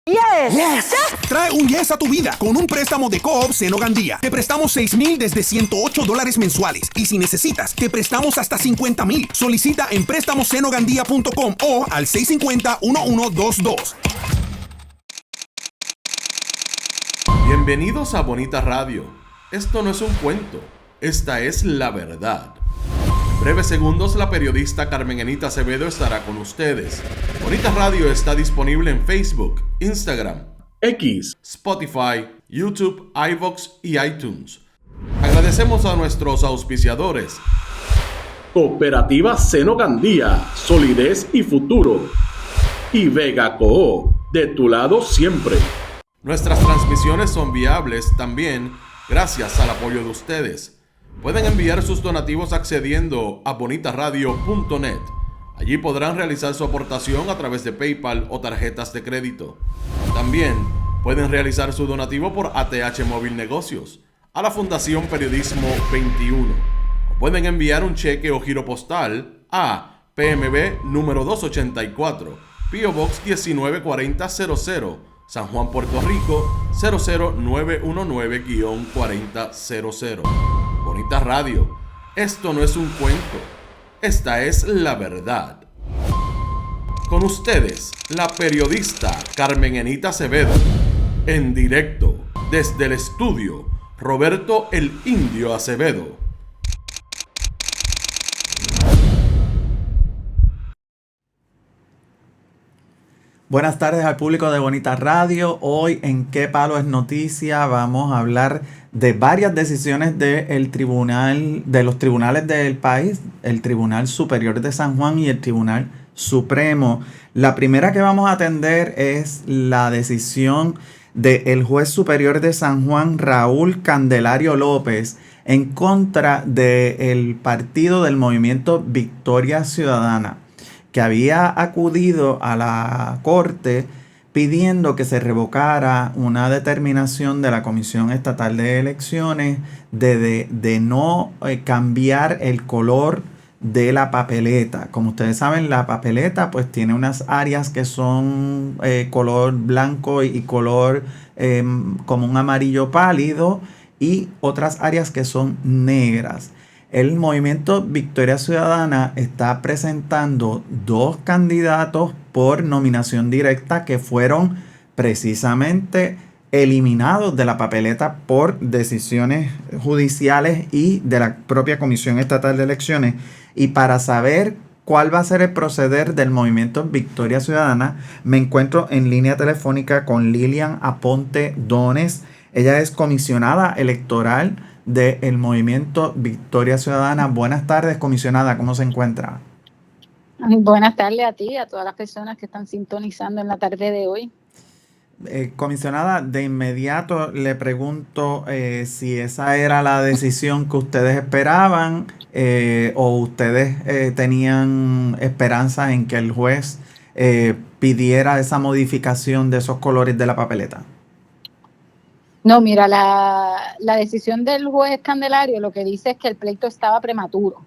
Yes. Yes. Trae un yes a tu vida con un préstamo de Co-op Seno Gandía. Te prestamos $6,000 desde $108 mensuales. Y si necesitas, te prestamos hasta $50,000. Solicita en préstamosenogandía.com o al 650-1122. Bienvenidos a Bonita Radio. Esto no es un cuento, esta es la verdad. En breves segundos, la periodista Carmen Enita Acevedo estará con ustedes. Bonita Radio está disponible en Facebook, Instagram, X, Spotify, YouTube, iVoox y iTunes. Agradecemos a nuestros auspiciadores. Cooperativa Seno Gandía, solidez y futuro. Y Vega Co-op, de tu lado siempre. Nuestras transmisiones son viables también gracias al apoyo de ustedes. Pueden enviar sus donativos accediendo a bonitaradio.net. Allí podrán realizar su aportación a través de PayPal o tarjetas de crédito. También pueden realizar su donativo por ATH Móvil Negocios a la Fundación Periodismo 21. O pueden enviar un cheque o giro postal a PMB número 284, P.O. Box 194000, San Juan, Puerto Rico 00919-4000. Bonita Radio, esto no es un cuento, esta es la verdad. Con ustedes, la periodista Carmen Enita Acevedo, en directo desde el estudio Roberto el Indio Acevedo. Buenas tardes al público de Bonita Radio. Hoy en ¿Qué Palo es Noticia? Vamos a hablar de varias decisiones de los tribunales del país, el Tribunal Superior de San Juan y el Tribunal Supremo. La primera que vamos a atender es la decisión del juez superior de San Juan, Raúl Candelario López, en contra del partido del movimiento Victoria Ciudadana, que había acudido a la corte pidiendo que se revocara una determinación de la Comisión Estatal de Elecciones de no cambiar el color de la papeleta. Como ustedes saben, la papeleta pues tiene unas áreas que son color blanco y color como un amarillo pálido, y otras áreas que son negras. El movimiento Victoria Ciudadana está presentando dos candidatos por nominación directa que fueron precisamente eliminados de la papeleta por decisiones judiciales y de la propia Comisión Estatal de Elecciones. Y para saber cuál va a ser el proceder del movimiento Victoria Ciudadana, me encuentro en línea telefónica con Lilian Aponte Dones. Ella es comisionada electoral del movimiento Victoria Ciudadana. Buenas tardes, comisionada, ¿cómo se encuentra? Buenas tardes a ti y a todas las personas que están sintonizando en la tarde de hoy. Comisionada, de inmediato le pregunto si esa era la decisión que ustedes esperaban o ustedes tenían esperanza en que el juez pidiera esa modificación de esos colores de la papeleta. No, mira, la decisión del juez Candelario lo que dice es que el pleito estaba prematuro,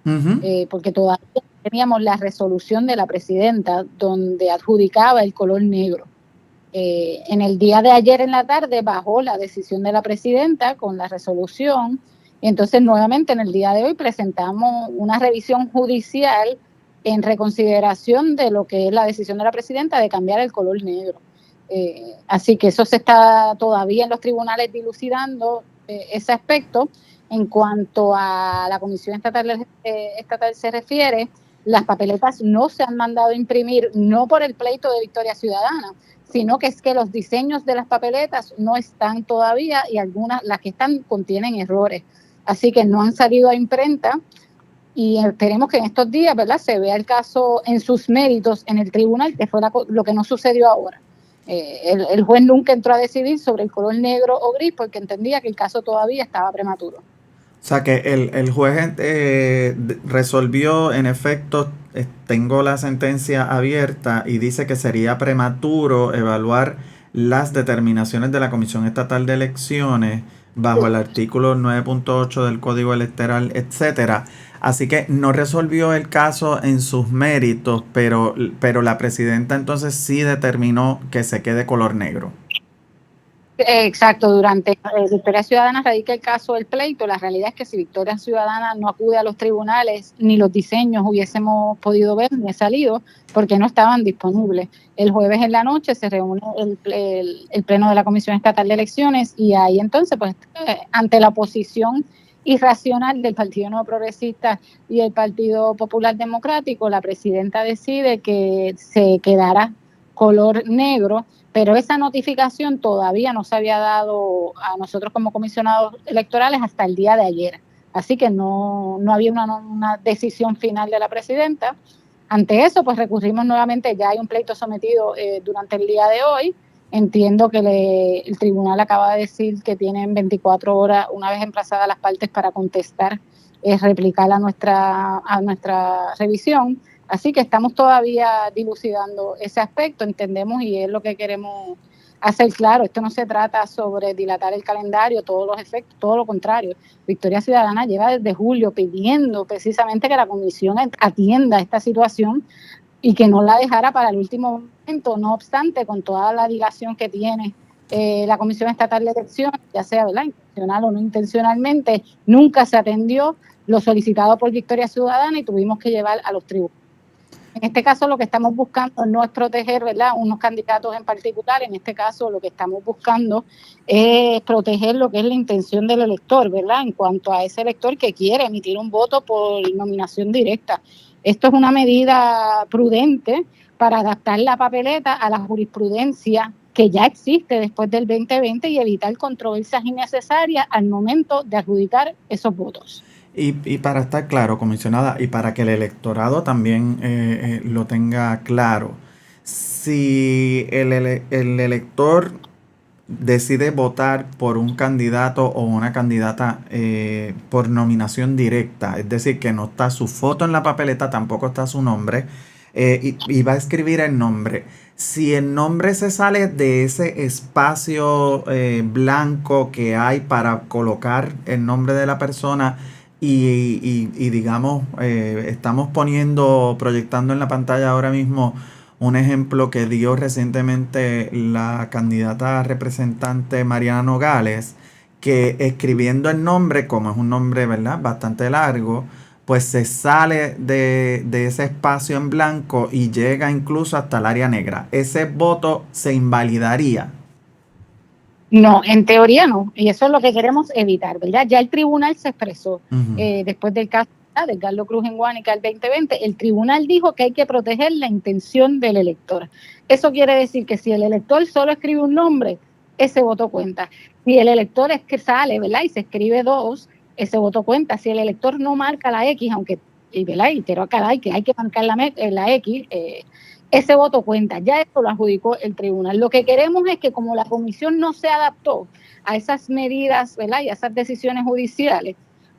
porque todavía teníamos la resolución de la presidenta donde adjudicaba el color negro. En el día de ayer en la tarde bajó la decisión de la presidenta con la resolución, y entonces nuevamente en el día de hoy presentamos una revisión judicial en reconsideración de lo que es la decisión de la presidenta de cambiar el color negro. Así que eso se está todavía en los tribunales dilucidando ese aspecto. En cuanto a la Comisión Estatal se refiere, las papeletas no se han mandado a imprimir, no por el pleito de Victoria Ciudadana, sino que es que los diseños de las papeletas no están todavía, y algunas, las que están, contienen errores. Así que no han salido a imprenta, y esperemos que en estos días, ¿verdad?, se vea el caso en sus méritos en el tribunal, que fue lo que no sucedió ahora. El juez nunca entró a decidir sobre el color negro o gris porque entendía que el caso todavía estaba prematuro. O sea que el juez resolvió, en efecto, tengo la sentencia abierta y dice que sería prematuro evaluar las determinaciones de la Comisión Estatal de Elecciones bajo el artículo 9.8 del Código Electoral, etcétera, Así que no resolvió el caso en sus méritos, pero la presidenta entonces sí determinó que se quede color negro. Exacto, durante Victoria Ciudadana radica el caso del pleito. La realidad es que si Victoria Ciudadana no acude a los tribunales, ni los diseños hubiésemos podido ver ni salido, porque no estaban disponibles. El jueves en la noche se reúne el pleno de la Comisión Estatal de Elecciones y ahí entonces, pues, ante la oposición irracional del Partido Nuevo Progresista y el Partido Popular Democrático, la presidenta decide que se quedará color negro, pero esa notificación todavía no se había dado a nosotros como comisionados electorales hasta el día de ayer. Así que no había una decisión final de la presidenta. Ante eso, pues recurrimos nuevamente, ya hay un pleito sometido durante el día de hoy. Entiendo que el tribunal acaba de decir que tienen 24 horas, una vez emplazadas las partes, para contestar, replicar a nuestra revisión. Así que estamos todavía dilucidando ese aspecto, entendemos, y es lo que queremos hacer claro. Esto no se trata sobre dilatar el calendario, todos los efectos, todo lo contrario. Victoria Ciudadana lleva desde julio pidiendo precisamente que la comisión atienda esta situación y que no la dejara para el último momento. No obstante, con toda la dilación que tiene la Comisión Estatal de Elecciones, ya sea, ¿verdad?, intencional o no intencionalmente, nunca se atendió lo solicitado por Victoria Ciudadana y tuvimos que llevar a los tribunales. En este caso lo que estamos buscando no es proteger, ¿verdad?, unos candidatos en particular. En este caso lo que estamos buscando es proteger lo que es la intención del elector, ¿verdad?, en cuanto a ese elector que quiere emitir un voto por nominación directa. Esto es una medida prudente para adaptar la papeleta a la jurisprudencia que ya existe después del 2020 y evitar controversias innecesarias al momento de adjudicar esos votos. Y para estar claro, comisionada, y para que el electorado también lo tenga claro, si el elector decide votar por un candidato o una candidata por nominación directa, es decir, que no está su foto en la papeleta, tampoco está su nombre, y va a escribir el nombre. Si el nombre se sale de ese espacio blanco que hay para colocar el nombre de la persona, y digamos, estamos proyectando en la pantalla ahora mismo un ejemplo que dio recientemente la candidata representante Mariana Nogales, que escribiendo el nombre, como es un nombre, ¿verdad?, bastante largo, pues se sale de ese espacio en blanco y llega incluso hasta el área negra. Ese voto se invalidaría. No, en teoría no, y eso es lo que queremos evitar, ¿verdad? Ya el tribunal se expresó después del caso de Carlos Cruz en Guánica el 2020, el tribunal dijo que hay que proteger la intención del elector. Eso quiere decir que si el elector solo escribe un nombre, ese voto cuenta. Si el elector es que sale, ¿verdad?, y se escribe dos, ese voto cuenta. Si el elector no marca la X, aunque, ¿verdad?, y quiero aclarar que hay que marcar la X, ese voto cuenta. Ya esto lo adjudicó el tribunal. Lo que queremos es que, como la comisión no se adaptó a esas medidas, ¿verdad?, y a esas decisiones judiciales,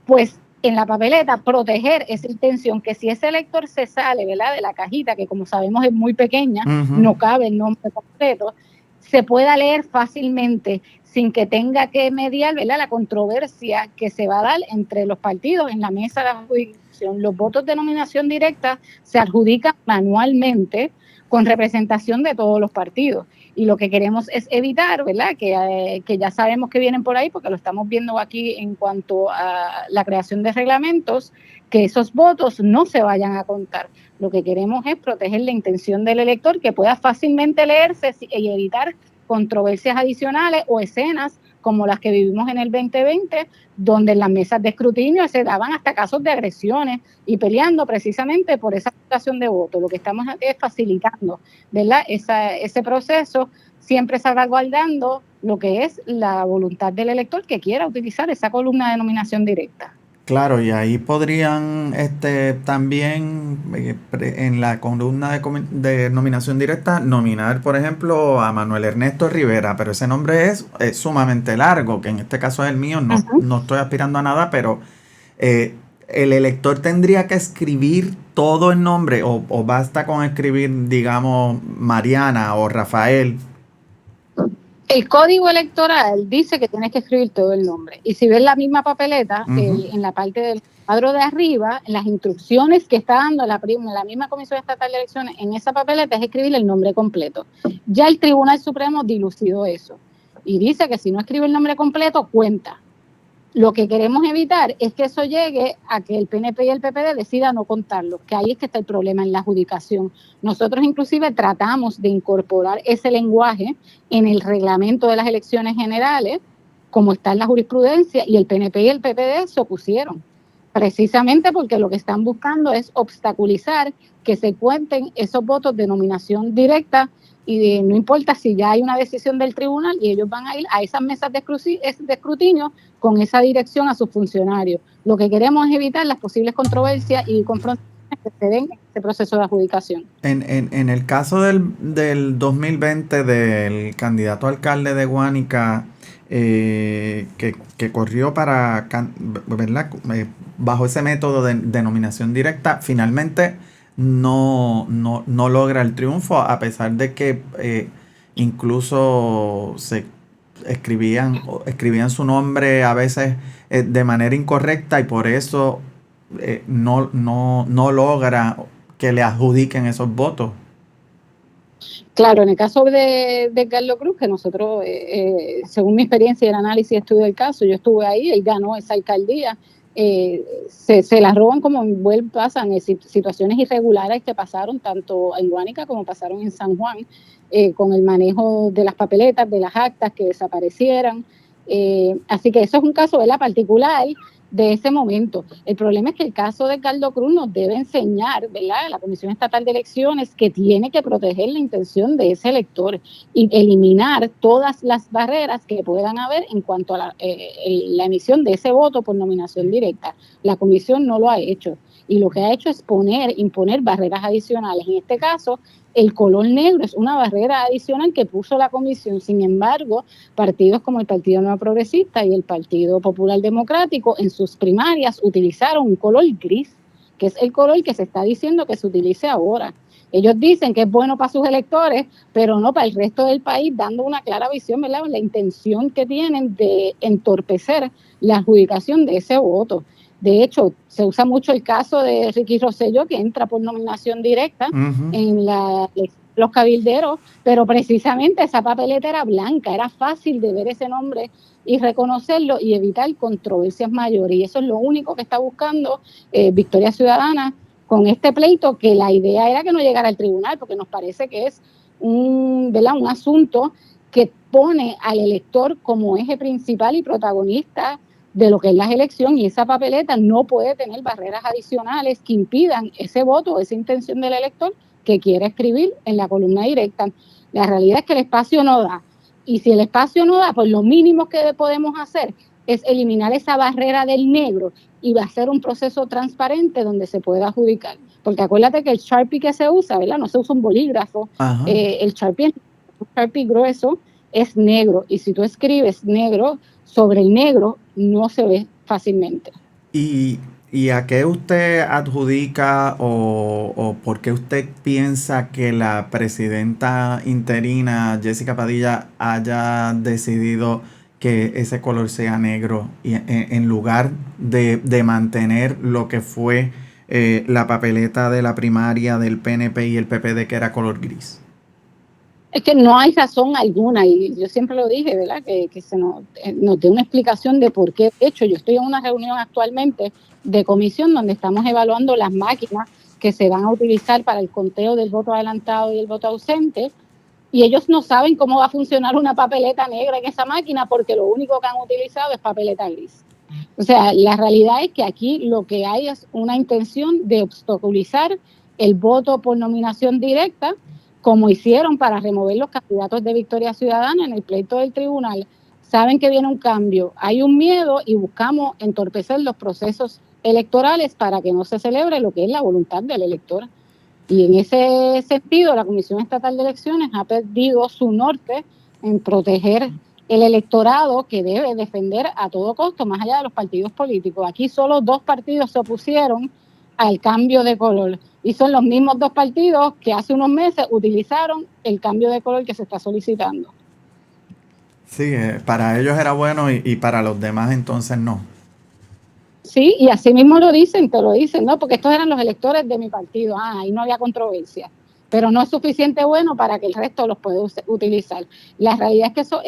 pues en la papeleta proteger esa intención, que si ese elector se sale, ¿verdad?, de la cajita, que como sabemos es muy pequeña, no cabe el nombre completo, se pueda leer fácilmente sin que tenga que mediar, ¿verdad?, la controversia que se va a dar entre los partidos en la mesa de adjudicación. Los votos de nominación directa se adjudican manualmente con representación de todos los partidos. Y lo que queremos es evitar, ¿verdad?, que ya sabemos que vienen por ahí, porque lo estamos viendo aquí en cuanto a la creación de reglamentos, que esos votos no se vayan a contar. Lo que queremos es proteger la intención del elector, que pueda fácilmente leerse y evitar controversias adicionales o escenas como las que vivimos en el 2020, donde en las mesas de escrutinio se daban hasta casos de agresiones y peleando precisamente por esa votación de voto. Lo que estamos es facilitando, ¿verdad?, ese proceso, siempre salvaguardando lo que es la voluntad del elector que quiera utilizar esa columna de nominación directa. Claro, y ahí podrían también en la columna de nominación directa nominar, por ejemplo, a Manuel Ernesto Rivera, pero ese nombre es sumamente largo, que en este caso es el mío, no estoy aspirando a nada, pero el elector tendría que escribir todo el nombre o basta con escribir, digamos, Mariana o Rafael. El código electoral dice que tienes que escribir todo el nombre. Y si ves la misma papeleta, en la parte del cuadro de arriba, en las instrucciones que está dando la misma Comisión Estatal de Elecciones, en esa papeleta es escribir el nombre completo. Ya el Tribunal Supremo dilucidó eso. Y dice que si no escribe el nombre completo, cuenta. Lo que queremos evitar es que eso llegue a que el PNP y el PPD decidan no contarlo, que ahí es que está el problema en la adjudicación. Nosotros inclusive tratamos de incorporar ese lenguaje en el reglamento de las elecciones generales, como está en la jurisprudencia, y el PNP y el PPD se opusieron, precisamente porque lo que están buscando es obstaculizar que se cuenten esos votos de nominación directa, y no importa si ya hay una decisión del tribunal, y ellos van a ir a esas mesas de escrutinio con esa dirección a sus funcionarios. Lo que queremos es evitar las posibles controversias y confrontaciones que se den en este proceso de adjudicación. En el caso del 2020 del candidato alcalde de Guánica, que corrió para, ¿verdad? Bajo ese método de nominación directa, finalmente no logra el triunfo, a pesar de que incluso se escribían su nombre a veces de manera incorrecta, y por eso no logra que le adjudiquen esos votos. Claro, en el caso de Carlos Cruz, que nosotros, según mi experiencia y el análisis y estudio del caso, yo estuve ahí, él ganó esa alcaldía, se la roban como pasan situaciones irregulares que pasaron tanto en Guánica como pasaron en San Juan, con el manejo de las papeletas, de las actas que desaparecieran. Así que eso es un caso particular de ese momento. El problema es que el caso de Carlos Cruz nos debe enseñar, ¿verdad?, la Comisión Estatal de Elecciones, que tiene que proteger la intención de ese elector y eliminar todas las barreras que puedan haber en cuanto a la emisión de ese voto por nominación directa. La Comisión no lo ha hecho, y lo que ha hecho es imponer barreras adicionales. En este caso, el color negro es una barrera adicional que puso la Comisión. Sin embargo, partidos como el Partido Nuevo Progresista y el Partido Popular Democrático en sus primarias utilizaron un color gris, que es el color que se está diciendo que se utilice ahora. Ellos dicen que es bueno para sus electores, pero no para el resto del país, dando una clara visión, ¿verdad?, la intención que tienen de entorpecer la adjudicación de ese voto. De hecho, se usa mucho el caso de Ricky Rosselló, que entra por nominación directa en los cabilderos, pero precisamente esa papeleta era blanca, era fácil de ver ese nombre y reconocerlo y evitar controversias mayores. Y eso es lo único que está buscando Victoria Ciudadana con este pleito, que la idea era que no llegara al tribunal, porque nos parece que es un asunto que pone al elector como eje principal y protagonista de lo que es la elección, y esa papeleta no puede tener barreras adicionales que impidan ese voto, esa intención del elector que quiere escribir en la columna directa. La realidad es que el espacio no da, y si el espacio no da, pues lo mínimo que podemos hacer es eliminar esa barrera del negro y va a ser un proceso transparente donde se pueda adjudicar. Porque acuérdate que el Sharpie que se usa, ¿verdad?, no se usa un bolígrafo, el Sharpie es un Sharpie grueso, es negro, y si tú escribes negro sobre el negro, no se ve fácilmente. ¿Y a qué usted adjudica o por qué usted piensa que la presidenta interina Jessica Padilla haya decidido que ese color sea negro, y en lugar de mantener lo que fue la papeleta de la primaria del PNP y el PPD, que era color gris? Es que no hay razón alguna, y yo siempre lo dije, ¿verdad?, que se nos dé una explicación de por qué. De hecho, yo estoy en una reunión actualmente de comisión donde estamos evaluando las máquinas que se van a utilizar para el conteo del voto adelantado y el voto ausente, y ellos no saben cómo va a funcionar una papeleta negra en esa máquina, porque lo único que han utilizado es papeleta gris. O sea, la realidad es que aquí lo que hay es una intención de obstaculizar el voto por nominación directa, como hicieron para remover los candidatos de Victoria Ciudadana en el pleito del tribunal. Saben que viene un cambio, hay un miedo, y buscamos entorpecer los procesos electorales para que no se celebre lo que es la voluntad del elector. Y en ese sentido, la Comisión Estatal de Elecciones ha perdido su norte en proteger el electorado, que debe defender a todo costo, más allá de los partidos políticos. Aquí solo 2 partidos se opusieron al cambio de color, y son los mismos 2 partidos que hace unos meses utilizaron el cambio de color que se está solicitando. Sí, para ellos era bueno y para los demás entonces no. Sí, y así mismo lo dicen, te lo dicen, ¿no? Porque estos eran los electores de mi partido, ahí no había controversia, pero no es suficiente bueno para que el resto los pueda utilizar. La realidad es que eso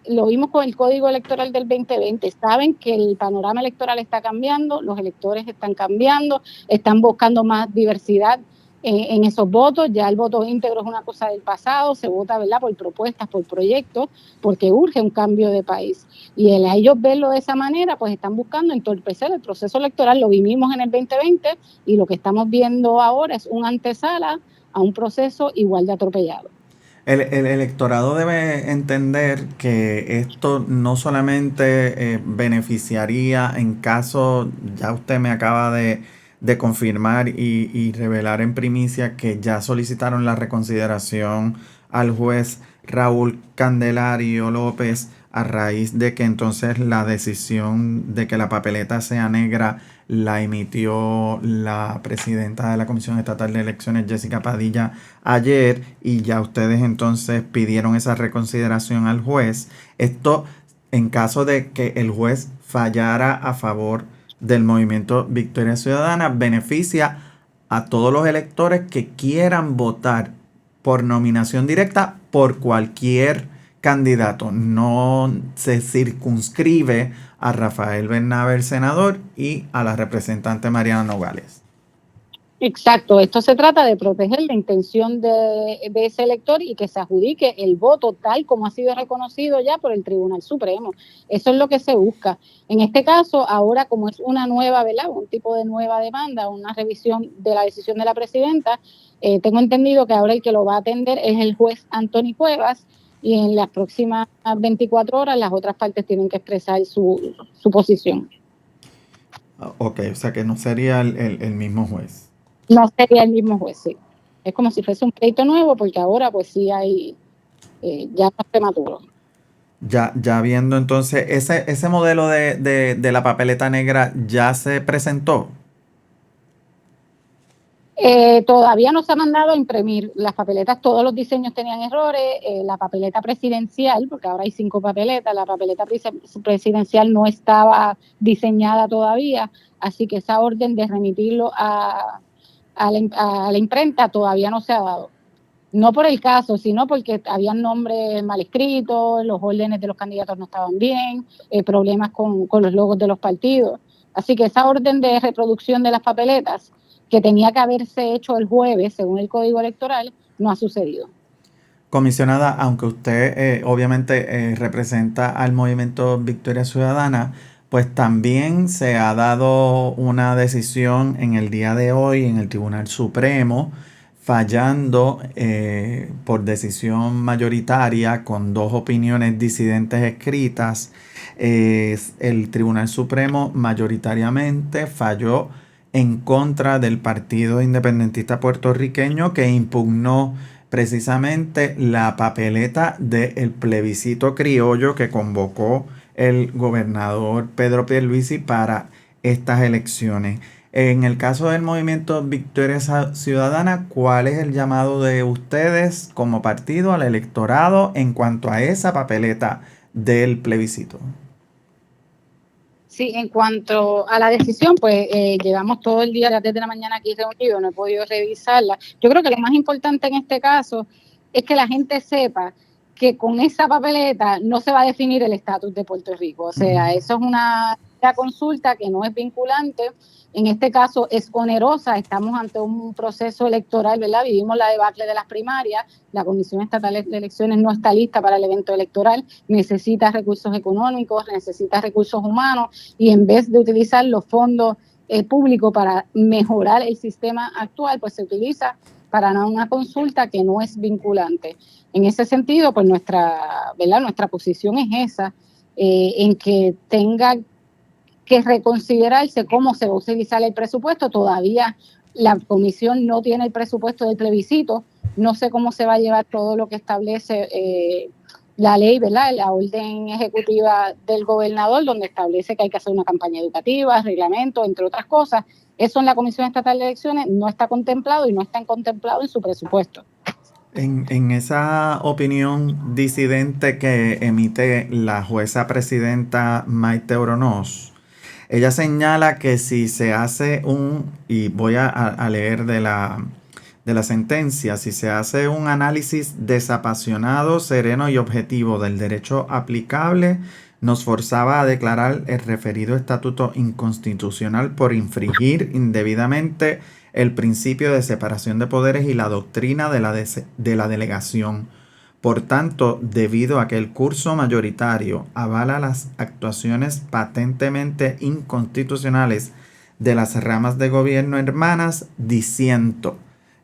lo vimos con el Código Electoral del 2020, saben que el panorama electoral está cambiando, los electores están cambiando, están buscando más diversidad en esos votos, ya el voto íntegro es una cosa del pasado, se vota, ¿verdad?, por propuestas, por proyectos, porque urge un cambio de país. Y a ellos verlo de esa manera, pues están buscando entorpecer el proceso electoral. Lo vivimos en el 2020 y lo que estamos viendo ahora es una antesala a un proceso igual de atropellado. El electorado debe entender que esto no solamente beneficiaría en caso, ya usted me acaba de confirmar y revelar en primicia que ya solicitaron la reconsideración al juez Raúl Candelario López a raíz de que entonces la decisión de que la papeleta sea negra la emitió la presidenta de la Comisión Estatal de Elecciones, Jessica Padilla, ayer, y ya ustedes entonces pidieron esa reconsideración al juez. Esto en caso de que el juez fallara a favor del movimiento Victoria Ciudadana, beneficia a todos los electores que quieran votar por nominación directa por cualquier candidato. No se circunscribe a Rafael Bernabe, el senador, y a la representante Mariana Nogales. Exacto, esto se trata de proteger la intención de ese elector y que se adjudique el voto tal como ha sido reconocido ya por el Tribunal Supremo. Eso es lo que se busca. En este caso, ahora como es una nueva, ¿verdad?, un tipo de nueva demanda, una revisión de la decisión de la presidenta, tengo entendido que ahora el que lo va a atender es el juez Anthony Cuevas, y en las próximas 24 horas las otras partes tienen que expresar su posición. Ok, o sea que no sería el mismo juez. No sería el mismo juez, sí. Es como si fuese un pleito nuevo, porque ahora pues sí hay ya más prematuro. Ya viendo entonces, ese modelo de la papeleta negra ya se presentó. Todavía no se ha mandado a imprimir las papeletas, todos los diseños tenían errores, la papeleta presidencial, porque ahora hay 5 papeletas, la papeleta presidencial no estaba diseñada todavía, así que esa orden de remitirlo a la imprenta todavía no se ha dado. No por el caso, sino porque habían nombres mal escritos, los órdenes de los candidatos no estaban bien, problemas con los logos de los partidos. Así que esa orden de reproducción de las papeletas, que tenía que haberse hecho el jueves, según el Código Electoral, no ha sucedido. Comisionada, aunque usted obviamente representa al movimiento Victoria Ciudadana, pues también se ha dado una decisión en el día de hoy en el Tribunal Supremo, fallando por decisión mayoritaria con 2 opiniones disidentes escritas. El Tribunal Supremo mayoritariamente falló en contra del Partido Independentista Puertorriqueño, que impugnó precisamente la papeleta del plebiscito criollo que convocó el gobernador Pedro Pierluisi para estas elecciones. En el caso del movimiento Victoria Ciudadana, ¿cuál es el llamado de ustedes como partido al electorado en cuanto a esa papeleta del plebiscito? Sí, en cuanto a la decisión, pues llevamos todo el día desde la mañana aquí reunidos, no he podido revisarla. Yo creo que lo más importante en este caso es que la gente sepa que con esa papeleta no se va a definir el estatus de Puerto Rico. O sea, eso es una consulta que no es vinculante. En este caso es onerosa, estamos ante un proceso electoral, ¿verdad? Vivimos la debacle de las primarias, la Comisión Estatal de Elecciones no está lista para el evento electoral, necesita recursos económicos, necesita recursos humanos, y en vez de utilizar los fondos públicos para mejorar el sistema actual, pues se utiliza para una consulta que no es vinculante. En ese sentido, pues nuestra posición es esa, en que tenga que reconsiderarse cómo se va a utilizar el presupuesto. Todavía la comisión no tiene el presupuesto del plebiscito, no sé cómo se va a llevar todo lo que establece la ley, ¿verdad?, la orden ejecutiva del gobernador, donde establece que hay que hacer una campaña educativa, reglamento, entre otras cosas. Eso en la Comisión Estatal de Elecciones no está contemplado y no está contemplado en su presupuesto. En esa opinión disidente que emite la jueza presidenta Maite Oronoz, ella señala que si se hace y voy a leer de la sentencia, si se hace un análisis desapasionado, sereno y objetivo del derecho aplicable, nos forzaba a declarar el referido estatuto inconstitucional por infringir indebidamente el principio de separación de poderes y la doctrina de la delegación. Por tanto, debido a que el curso mayoritario avala las actuaciones patentemente inconstitucionales de las ramas de gobierno hermanas, disiento.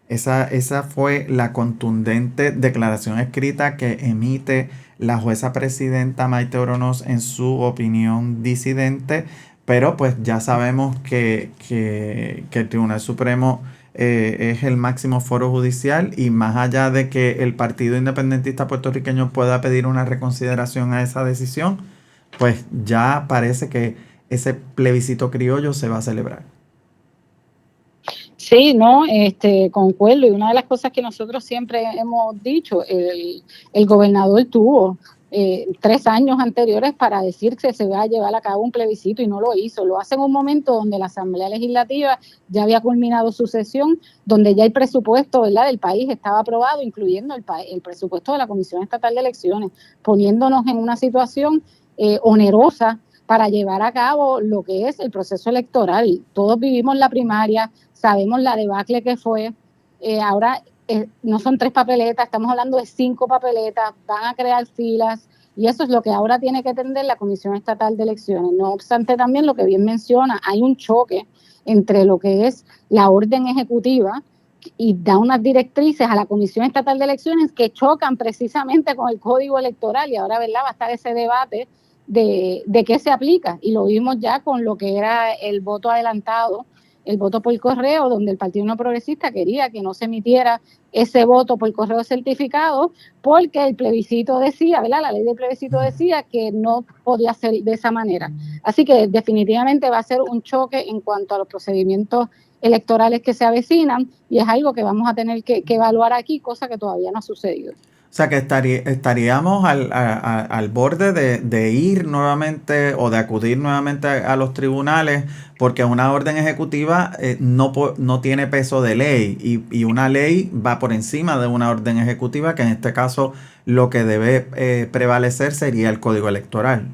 Esa fue la contundente declaración escrita que emite la jueza presidenta Maite Oronoz en su opinión disidente, pero pues ya sabemos que el Tribunal Supremo es el máximo foro judicial, y más allá de que el Partido Independentista Puertorriqueño pueda pedir una reconsideración a esa decisión, pues ya parece que ese plebiscito criollo se va a celebrar. Sí, no, concuerdo. Y una de las cosas que nosotros siempre hemos dicho, el gobernador tuvo 3 años anteriores para decir que se va a llevar a cabo un plebiscito y no lo hizo. Lo hace en un momento donde la Asamblea Legislativa ya había culminado su sesión, donde ya el presupuesto, ¿verdad?, del país estaba aprobado, incluyendo el presupuesto de la Comisión Estatal de Elecciones, poniéndonos en una situación onerosa para llevar a cabo lo que es el proceso electoral. Todos vivimos la primaria, sabemos la debacle que fue. Ahora no son 3 papeletas, estamos hablando de 5 papeletas, van a crear filas, y eso es lo que ahora tiene que atender la Comisión Estatal de Elecciones. No obstante, también lo que bien menciona, hay un choque entre lo que es la orden ejecutiva y da unas directrices a la Comisión Estatal de Elecciones que chocan precisamente con el Código Electoral, y ahora, ¿verdad?, va a estar ese debate de qué se aplica, y lo vimos ya con lo que era el voto adelantado, el voto por correo, donde el Partido No Progresista quería que no se emitiera ese voto por correo certificado, porque el plebiscito decía, ¿verdad?, la ley del plebiscito decía que no podía ser de esa manera. Así que definitivamente va a ser un choque en cuanto a los procedimientos electorales que se avecinan, y es algo que vamos a tener que evaluar aquí, cosa que todavía no ha sucedido. O sea que estaríamos al borde de ir nuevamente o de acudir nuevamente a los tribunales, porque una orden ejecutiva no tiene peso de ley, y una ley va por encima de una orden ejecutiva, que en este caso lo que debe prevalecer sería el Código Electoral.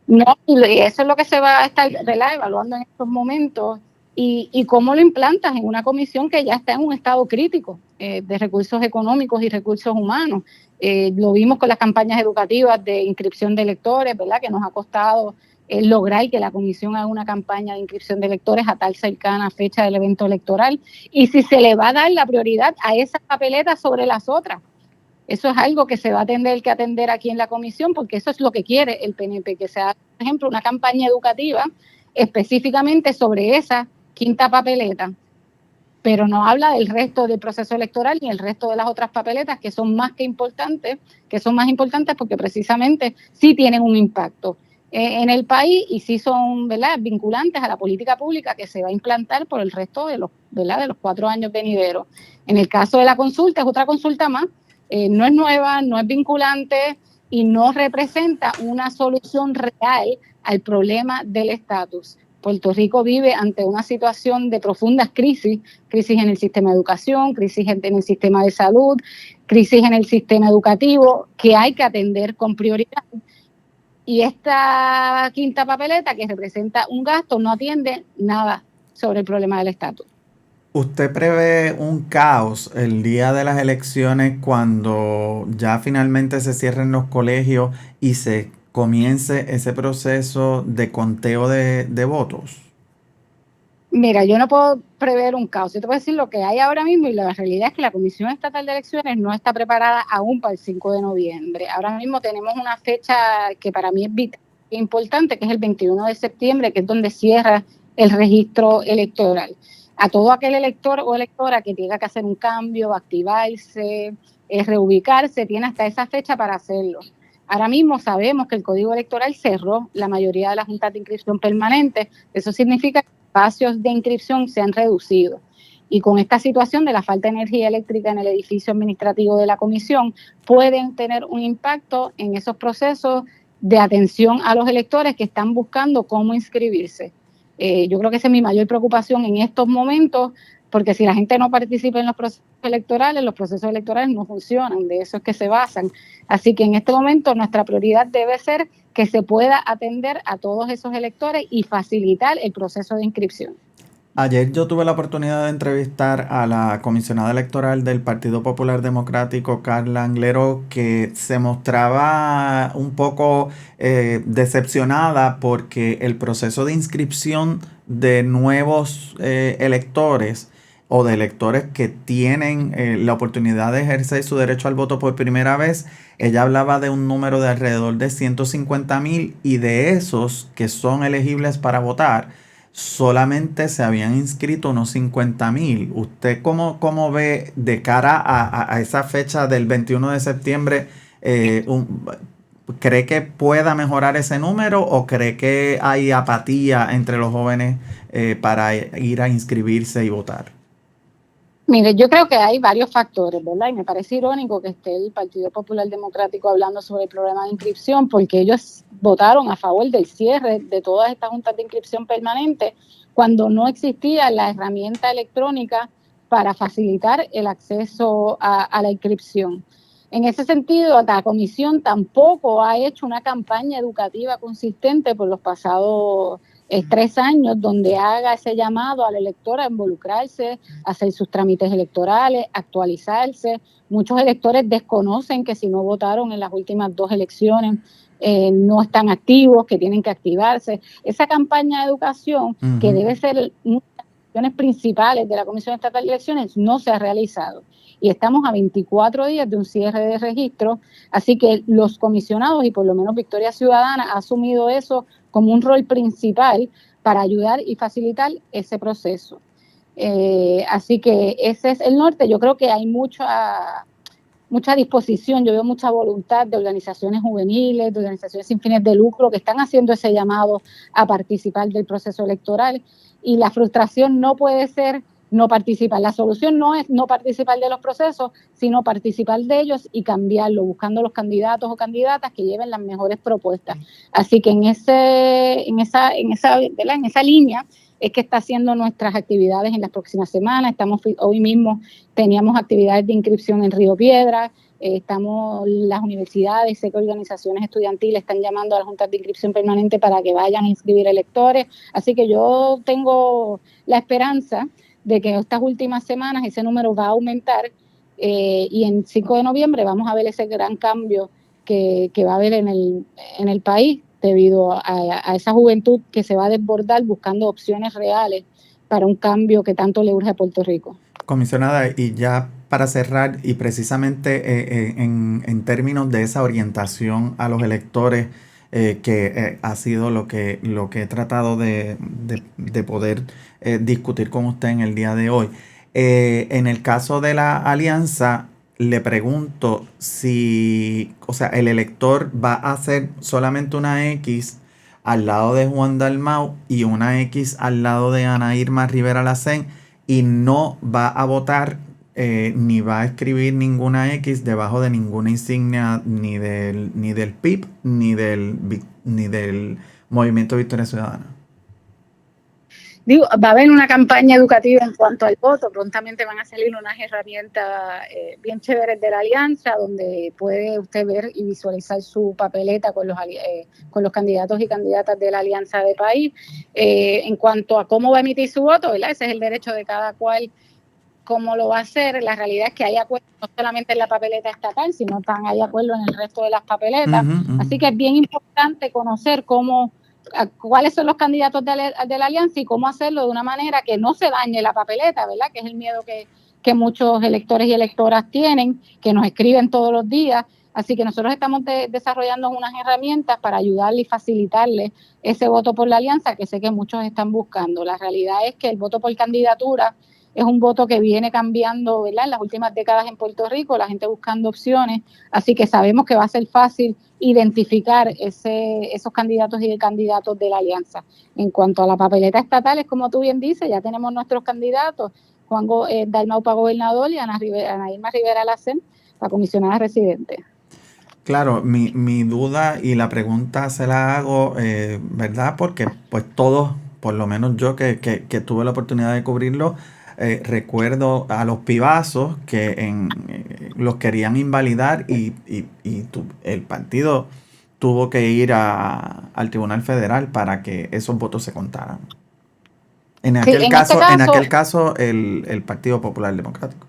No, y eso es lo que se va a estar, ¿verdad?, evaluando en estos momentos, y cómo lo implantas en una comisión que ya está en un estado crítico de recursos económicos y recursos humanos. Lo vimos con las campañas educativas de inscripción de electores, ¿verdad?, que nos ha costado lograr que la comisión haga una campaña de inscripción de electores a tal cercana fecha del evento electoral, y si se le va a dar la prioridad a esa papeleta sobre las otras. Eso es algo que se va a tener que atender aquí en la comisión, porque eso es lo que quiere el PNP, que se haga, por ejemplo, una campaña educativa específicamente sobre esa 5ª papeleta, pero no habla del resto del proceso electoral ni el resto de las otras papeletas, que son más importantes porque precisamente sí tienen un impacto en el país, y sí son, ¿verdad?, vinculantes a la política pública que se va a implantar por el resto de los 4 años venideros. En el caso de la consulta, es otra consulta más, no es nueva, no es vinculante y no representa una solución real al problema del estatus. Puerto Rico vive ante una situación de profundas crisis en el sistema de educación, crisis en el sistema de salud, crisis en el sistema educativo, que hay que atender con prioridad. Y esta 5ª papeleta, que representa un gasto, no atiende nada sobre el problema del estatus. ¿Usted prevé un caos el día de las elecciones, cuando ya finalmente se cierren los colegios y se comience ese proceso de conteo de votos? Mira, yo no puedo prever un caos. Yo te voy a decir lo que hay ahora mismo, y la realidad es que la Comisión Estatal de Elecciones no está preparada aún para el 5 de noviembre. Ahora mismo tenemos una fecha que para mí es vital e importante, que es el 21 de septiembre, que es donde cierra el registro electoral. A todo aquel elector o electora que tenga que hacer un cambio, activarse, reubicarse, tiene hasta esa fecha para hacerlo. Ahora mismo sabemos que el Código Electoral cerró la mayoría de las juntas de inscripción permanentes. Eso significa que los espacios de inscripción se han reducido. Y con esta situación de la falta de energía eléctrica en el edificio administrativo de la comisión, pueden tener un impacto en esos procesos de atención a los electores que están buscando cómo inscribirse. Yo creo que esa es mi mayor preocupación en estos momentos, porque si la gente no participa en los procesos electorales no funcionan, de eso es que se basan. Así que en este momento nuestra prioridad debe ser que se pueda atender a todos esos electores y facilitar el proceso de inscripción. Ayer yo tuve la oportunidad de entrevistar a la comisionada electoral del Partido Popular Democrático, Carla Anglero, que se mostraba un poco decepcionada porque el proceso de inscripción de nuevos electores o de electores que tienen la oportunidad de ejercer su derecho al voto por primera vez, ella hablaba de un número de alrededor de 150,000 y de esos que son elegibles para votar, solamente se habían inscrito unos 50,000. ¿Usted cómo ve de cara a esa fecha del 21 de septiembre? ¿Cree que pueda mejorar ese número o cree que hay apatía entre los jóvenes para ir a inscribirse y votar? Mire, yo creo que hay varios factores, ¿verdad? Y me parece irónico que esté el Partido Popular Democrático hablando sobre el problema de inscripción, porque ellos votaron a favor del cierre de todas estas juntas de inscripción permanente cuando no existía la herramienta electrónica para facilitar el acceso a la inscripción. En ese sentido, la comisión tampoco ha hecho una campaña educativa consistente por los pasados 3 años, donde haga ese llamado al elector a involucrarse, a hacer sus trámites electorales, actualizarse. Muchos electores desconocen que si no votaron en las últimas 2 elecciones, no están activos, que tienen que activarse. Esa campaña de educación, que debe ser una de las acciones principales de la Comisión Estatal de Elecciones, no se ha realizado. Y estamos a 24 días de un cierre de registro, así que los comisionados, y por lo menos Victoria Ciudadana, ha asumido eso como un rol principal para ayudar y facilitar ese proceso. Así que ese es el norte. Yo creo que hay mucha disposición, yo veo mucha voluntad de organizaciones juveniles, de organizaciones sin fines de lucro que están haciendo ese llamado a participar del proceso electoral, y la frustración no puede ser no participar. La solución no es no participar de los procesos, sino participar de ellos y cambiarlo, buscando los candidatos o candidatas que lleven las mejores propuestas. Así que en esa línea es que está haciendo nuestras actividades en las próximas semanas. Hoy mismo teníamos actividades de inscripción en Río Piedras, las universidades, sé que organizaciones estudiantiles están llamando a las juntas de inscripción permanente para que vayan a inscribir electores. Así que yo tengo la esperanza de que estas últimas semanas ese número va a aumentar y en 5 de noviembre vamos a ver ese gran cambio que va a haber en el país debido a esa juventud que se va a desbordar buscando opciones reales para un cambio que tanto le urge a Puerto Rico. Comisionada, y ya para cerrar, y precisamente en términos de esa orientación a los electores, que ha sido lo que he tratado de poder discutir con usted en el día de hoy. En el caso de la alianza, le pregunto si, o sea, el elector va a hacer solamente una X al lado de Juan Dalmau y una X al lado de Ana Irma Rivera Lacén, y no va a votar ni va a escribir ninguna X debajo de ninguna insignia ni del PIB ni del Movimiento Victoria Ciudadana. Va a haber una campaña educativa en cuanto al voto. Prontamente van a salir unas herramientas bien chéveres de la alianza, donde puede usted ver y visualizar su papeleta con los candidatos y candidatas de la alianza de país. En cuanto a cómo va a emitir su voto, ¿verdad? Ese es el derecho de cada cual, cómo lo va a hacer. La realidad es que hay acuerdo no solamente en la papeleta estatal, sino también hay acuerdo en el resto de las papeletas. Así que es bien importante conocer cuáles son los candidatos de la alianza y cómo hacerlo de una manera que no se dañe la papeleta, ¿verdad? Que es el miedo que muchos electores y electoras tienen, que nos escriben todos los días. Así que nosotros estamos desarrollando unas herramientas para ayudarle y facilitarle ese voto por la alianza que sé que muchos están buscando. La realidad es que el voto por candidatura es un voto que viene cambiando, ¿verdad? En las últimas décadas en Puerto Rico, la gente buscando opciones, así que sabemos que va a ser fácil identificar esos candidatos y candidatos de la alianza. En cuanto a la papeleta estatal, es como tú bien dices, ya tenemos nuestros candidatos, Dalmau para gobernador y Ana Irma Rivera Lacén para comisionada residente. Claro, mi duda y la pregunta se la hago, ¿verdad? Porque pues todos, por lo menos yo que tuve la oportunidad de cubrirlo, recuerdo a los pibazos que los querían invalidar y el partido tuvo que ir al Tribunal Federal para que esos votos se contaran. En aquel caso, el Partido Popular Democrático.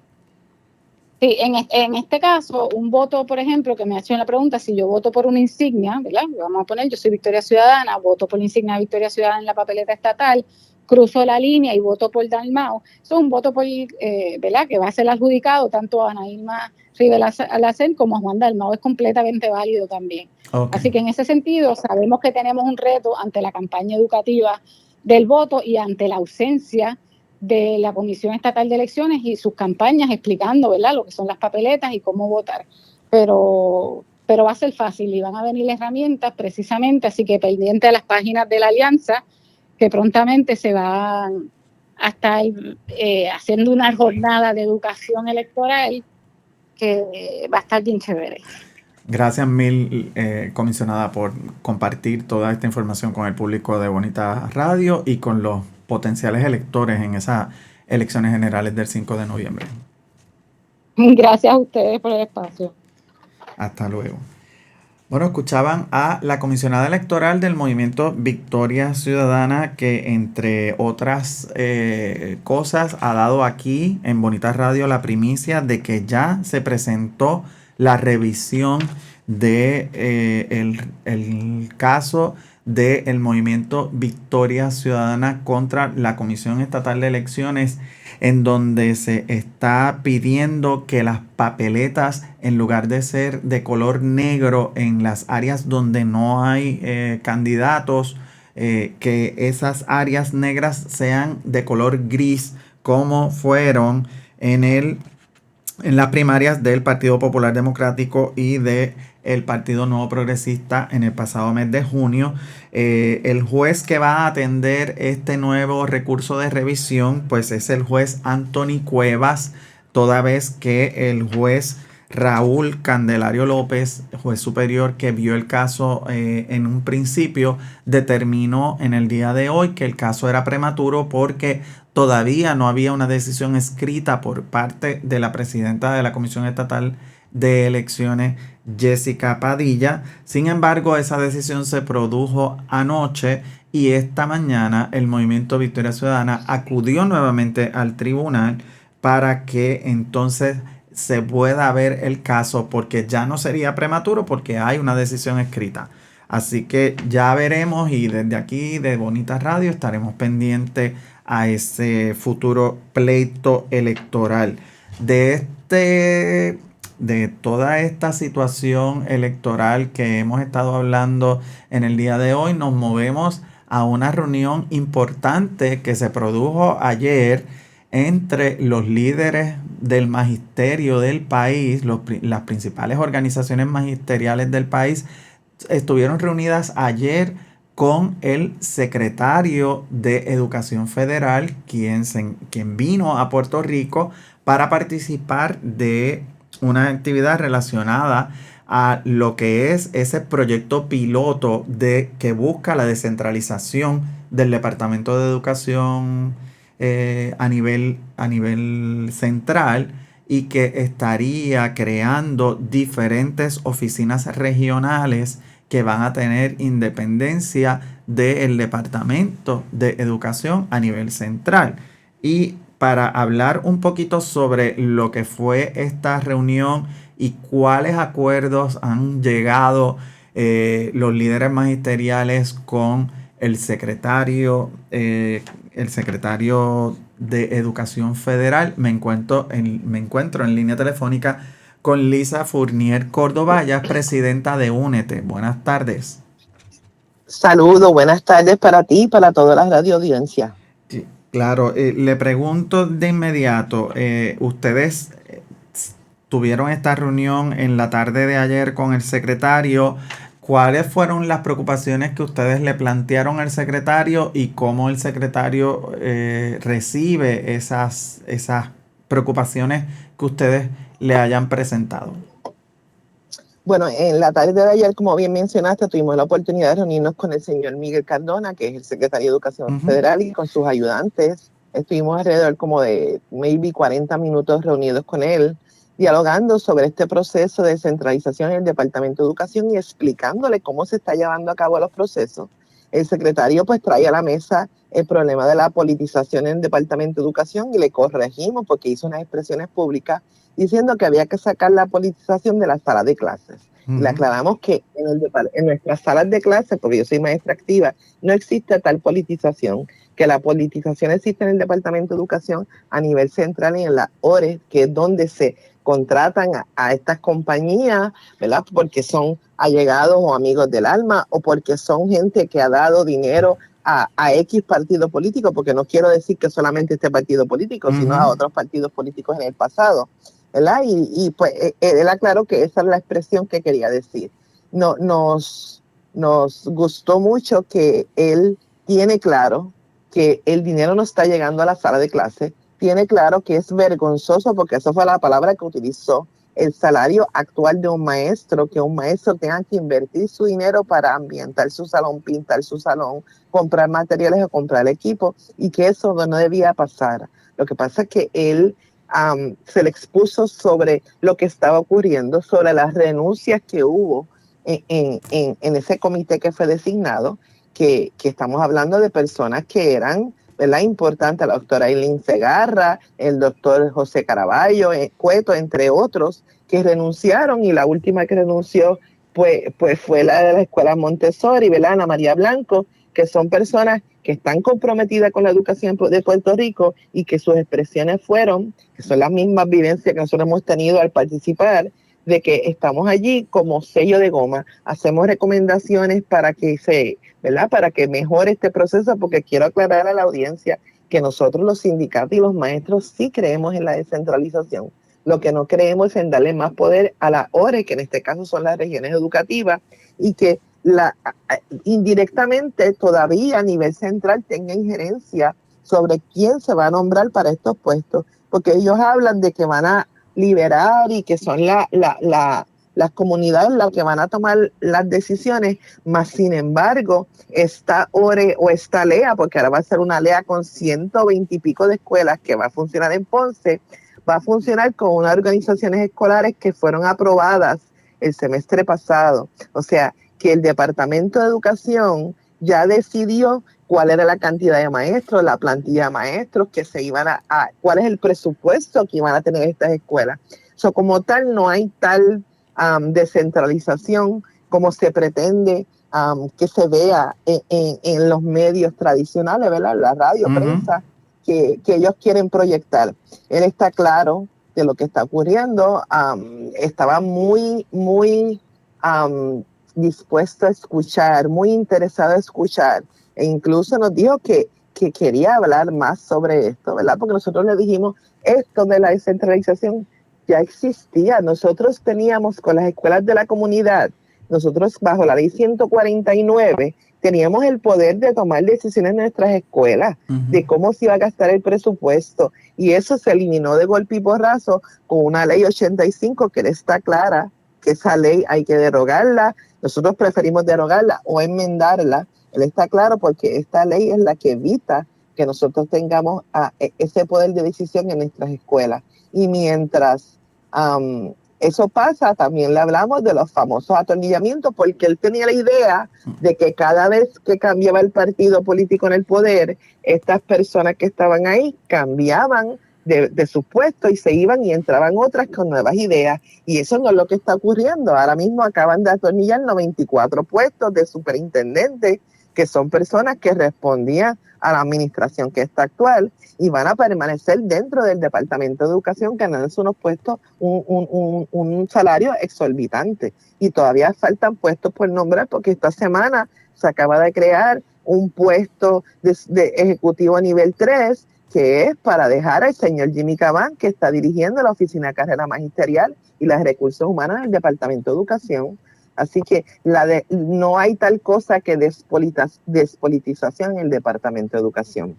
Sí, en este caso, un voto, por ejemplo, que me ha hecho la pregunta, si yo voto por una insignia, ¿verdad? Vamos a poner, yo soy Victoria Ciudadana, voto por la insignia de Victoria Ciudadana en la papeleta estatal, cruzo la línea y voto por Dalmau, eso es un voto por, ¿verdad? Que va a ser adjudicado tanto a Ana Irma Rivera Lacén como a Juan Dalmau, es completamente válido también. Okay. Así que en ese sentido, sabemos que tenemos un reto ante la campaña educativa del voto y ante la ausencia de la Comisión Estatal de Elecciones y sus campañas explicando, ¿verdad?, lo que son las papeletas y cómo votar. Pero va a ser fácil y van a venir herramientas precisamente, así que pendiente a las páginas de la Alianza, que prontamente se van a estar haciendo una jornada de educación electoral que va a estar bien chévere. Gracias mil, comisionada, por compartir toda esta información con el público de Bonita Radio y con los potenciales electores en esas elecciones generales del 5 de noviembre. Gracias a ustedes por el espacio. Hasta luego. Bueno, escuchaban a la comisionada electoral del movimiento Victoria Ciudadana, que entre otras cosas ha dado aquí en Bonita Radio la primicia de que ya se presentó la revisión de el caso del movimiento Victoria Ciudadana contra la Comisión Estatal de Elecciones, en donde se está pidiendo que las papeletas, en lugar de ser de color negro en las áreas donde no hay candidatos, que esas áreas negras sean de color gris, como fueron en las primarias del Partido Popular Democrático y del Partido Nuevo Progresista en el pasado mes de junio. El juez que va a atender este nuevo recurso de revisión, pues es el juez Anthony Cuevas, toda vez que el juez Raúl Candelario López, juez superior que vio el caso en un principio, determinó en el día de hoy que el caso era prematuro porque todavía no había una decisión escrita por parte de la presidenta de la Comisión Estatal de Elecciones, Jessica Padilla. Sin embargo, esa decisión se produjo anoche y esta mañana el movimiento Victoria Ciudadana acudió nuevamente al tribunal para que entonces se pueda ver el caso, porque ya no sería prematuro porque hay una decisión escrita. Así que ya veremos, y desde aquí de Bonita Radio estaremos pendientes a ese futuro pleito electoral. De toda esta situación electoral que hemos estado hablando en el día de hoy, nos movemos a una reunión importante que se produjo ayer entre los líderes del magisterio del país. Las principales organizaciones magisteriales del país estuvieron reunidas ayer con el secretario de Educación Federal, quien vino a Puerto Rico para participar de una actividad relacionada a lo que es ese proyecto piloto que busca la descentralización del Departamento de Educación a nivel central, y que estaría creando diferentes oficinas regionales que van a tener independencia del Departamento de Educación a nivel central. Y para hablar un poquito sobre lo que fue esta reunión y cuáles acuerdos han llegado los líderes magisteriales con el secretario de Educación Federal, me encuentro en línea telefónica con Lisa Fournier Córdoba, ella es presidenta de Únete. Buenas tardes. Saludos, buenas tardes para ti y para toda la radio audiencia. Sí, claro, le pregunto de inmediato, ustedes tuvieron esta reunión en la tarde de ayer con el secretario. ¿cuáles fueron las preocupaciones que ustedes le plantearon al secretario y cómo el secretario recibe esas preocupaciones que ustedes le hayan presentado? Bueno, en la tarde de ayer, como bien mencionaste, tuvimos la oportunidad de reunirnos con el señor Miguel Cardona, que es el secretario de Educación Federal, y con sus ayudantes. Estuvimos alrededor como de maybe 40 minutos reunidos con él, dialogando sobre este proceso de descentralización en el Departamento de Educación y explicándole cómo se está llevando a cabo los procesos. El secretario pues trae a la mesa el problema de la politización en el Departamento de Educación y le corregimos porque hizo unas expresiones públicas diciendo que había que sacar la politización de las salas de clases. Y le aclaramos que en nuestras salas de clases, porque yo soy maestra activa, no existe tal politización, que la politización existe en el Departamento de Educación a nivel central y en la ORE, que es donde se contratan a estas compañías, ¿verdad? Porque son allegados o amigos del alma o porque son gente que ha dado dinero a X partido político, porque no quiero decir que solamente este partido político, sino a otros partidos políticos en el pasado, ¿verdad? Y pues él aclaró que esa es la expresión que quería decir. Nos gustó mucho que él tiene claro que el dinero no está llegando a la sala de clase, tiene claro que es vergonzoso, porque esa fue la palabra que utilizó, el salario actual de un maestro, que un maestro tenga que invertir su dinero para ambientar su salón, pintar su salón, comprar materiales o comprar equipo, y que eso no debía pasar. Lo que pasa es que él se le expuso sobre lo que estaba ocurriendo, sobre las renuncias que hubo en ese comité que fue designado, que estamos hablando de personas que eran, ¿verdad?, importantes, la doctora Eileen Segarra, el doctor José Caraballo, Cueto, entre otros, que renunciaron, y la última que renunció pues fue la de la Escuela Montessori, ¿verdad?, Ana María Blanco, que son personas que están comprometidas con la educación de Puerto Rico y que sus expresiones fueron, que son las mismas vivencias que nosotros hemos tenido al participar, de que estamos allí como sello de goma, hacemos recomendaciones para que ¿verdad?, para que mejore este proceso, porque quiero aclarar a la audiencia que nosotros los sindicatos y los maestros sí creemos en la descentralización. Lo que no creemos es en darle más poder a la ORE, que en este caso son las regiones educativas, y que indirectamente todavía a nivel central tenga injerencia sobre quién se va a nombrar para estos puestos, porque ellos hablan de que van a liberar y que son las comunidades las que van a tomar las decisiones, más sin embargo esta ORE o esta LEA, porque ahora va a ser una LEA con 120 y pico de escuelas que va a funcionar en Ponce, va a funcionar con unas organizaciones escolares que fueron aprobadas el semestre pasado. O sea, que el Departamento de Educación ya decidió cuál era la cantidad de maestros, la plantilla de maestros que se iban cuál es el presupuesto que iban a tener estas escuelas. So, como tal, no hay tal descentralización como se pretende que se vea en los medios tradicionales, ¿verdad?, la radio, prensa, que ellos quieren proyectar. Él está claro de lo que está ocurriendo, estaba muy dispuesto a escuchar, muy interesado a escuchar, e incluso nos dijo que quería hablar más sobre esto, ¿verdad? Porque nosotros le dijimos, esto de la descentralización ya existía. Nosotros teníamos con las escuelas de la comunidad, nosotros bajo la ley 149, teníamos el poder de tomar decisiones en nuestras escuelas, de cómo se iba a gastar el presupuesto, y eso se eliminó de golpe y porrazo con una ley 85 que está clara que esa ley hay que derogarla. Nosotros preferimos derogarla o enmendarla. Él está claro porque esta ley es la que evita que nosotros tengamos ese poder de decisión en nuestras escuelas. Y mientras eso pasa, también le hablamos de los famosos atornillamientos, porque él tenía la idea de que cada vez que cambiaba el partido político en el poder, estas personas que estaban ahí cambiaban de su puesto y se iban y entraban otras con nuevas ideas. Y eso no es lo que está ocurriendo. Ahora mismo acaban de atornillar 94 puestos de superintendente, que son personas que respondían a la administración que está actual y van a permanecer dentro del Departamento de Educación, ganándose unos puestos, un salario exorbitante. Y todavía faltan puestos por nombrar, porque esta semana se acaba de crear un puesto de ejecutivo a nivel 3, que es para dejar al señor Jimmy Cabán, que está dirigiendo la Oficina de Carrera Magisterial y los Recursos Humanos del Departamento de Educación. Así que no hay tal cosa que despolitización en el Departamento de Educación.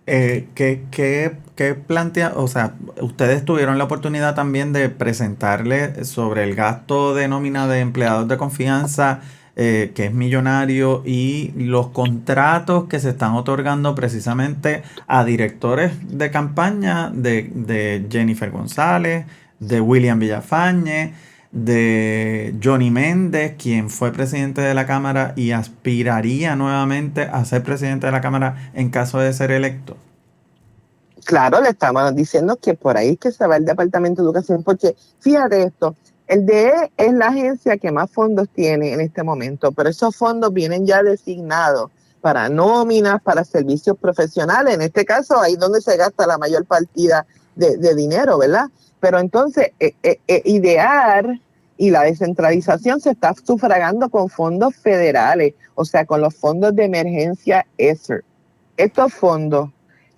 ¿Qué plantea? O sea, ustedes tuvieron la oportunidad también de presentarle sobre el gasto de nómina de empleados de confianza, que es millonario, y los contratos que se están otorgando precisamente a directores de campaña de Jennifer González, de William Villafañe, de Johnny Méndez, quien fue presidente de la Cámara y aspiraría nuevamente a ser presidente de la Cámara en caso de ser electo. Claro, le estamos diciendo que por ahí que se va el Departamento de Educación, porque fíjate esto, el DE es la agencia que más fondos tiene en este momento, pero esos fondos vienen ya designados para nóminas, para servicios profesionales, en este caso ahí donde se gasta la mayor partida de dinero, ¿verdad? Pero entonces, idear y la descentralización se está sufragando con fondos federales, o sea, con los fondos de emergencia ESSER. Estos fondos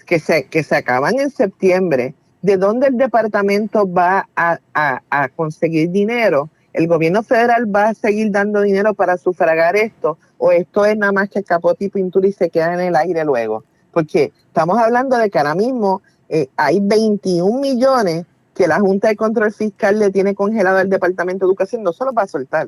que se acaban en septiembre, ¿de dónde el departamento va a conseguir dinero? ¿El gobierno federal va a seguir dando dinero para sufragar esto? ¿O esto es nada más que capote y pintura y se queda en el aire luego? Porque estamos hablando de que ahora mismo hay 21 millones que la Junta de Control Fiscal le tiene congelado al Departamento de Educación, no se los va a soltar.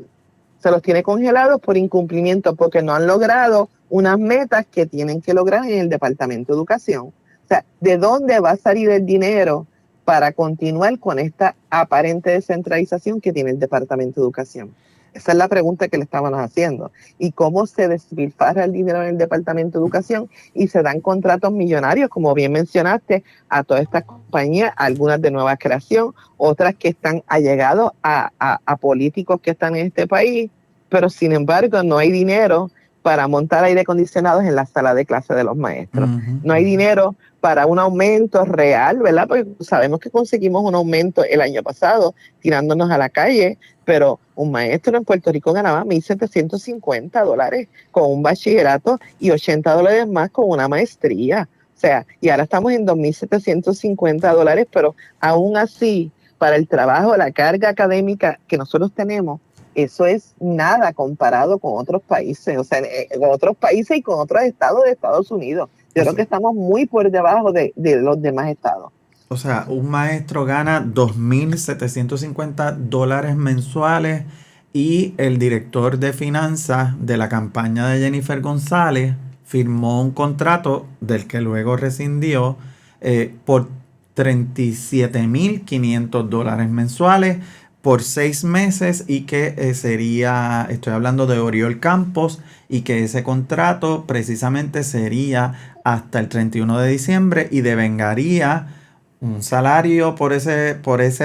Se los tiene congelados por incumplimiento, porque no han logrado unas metas que tienen que lograr en el Departamento de Educación. O sea, ¿de dónde va a salir el dinero para continuar con esta aparente descentralización que tiene el Departamento de Educación? Esa es la pregunta que le estábamos haciendo. ¿Y cómo se despilfarra el dinero en el Departamento de Educación y se dan contratos millonarios, como bien mencionaste, a todas estas compañías, algunas de nueva creación, otras que están allegados a políticos que están en este país, pero sin embargo no hay dinero para montar aire acondicionados en la sala de clase de los maestros? No hay dinero para un aumento real, ¿verdad? Porque sabemos que conseguimos un aumento el año pasado tirándonos a la calle, pero un maestro en Puerto Rico ganaba $1,750 con un bachillerato y $80 más con una maestría. O sea, y ahora estamos en $2,750, pero aún así, para el trabajo, la carga académica que nosotros tenemos, eso es nada comparado con otros países, o sea, con otros países y con otros estados de Estados Unidos. Yo creo que estamos muy por debajo de los demás estados. O sea, un maestro gana $2,750 mensuales y el director de finanzas de la campaña de Jennifer González firmó un contrato del que luego rescindió por $37,500 mensuales por 6 meses, y que sería, estoy hablando de Oriol Campos, y que ese contrato precisamente sería hasta el 31 de diciembre y devengaría un salario por ese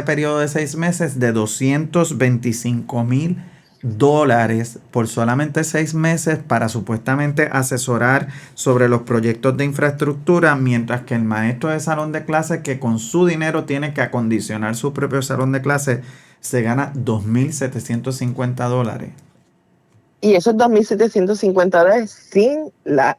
periodo de 6 meses de $225,000 por solamente 6 meses para supuestamente asesorar sobre los proyectos de infraestructura, mientras que el maestro de salón de clase, que con su dinero tiene que acondicionar su propio salón de clase, se gana $2,750. Y esos $2,750 sin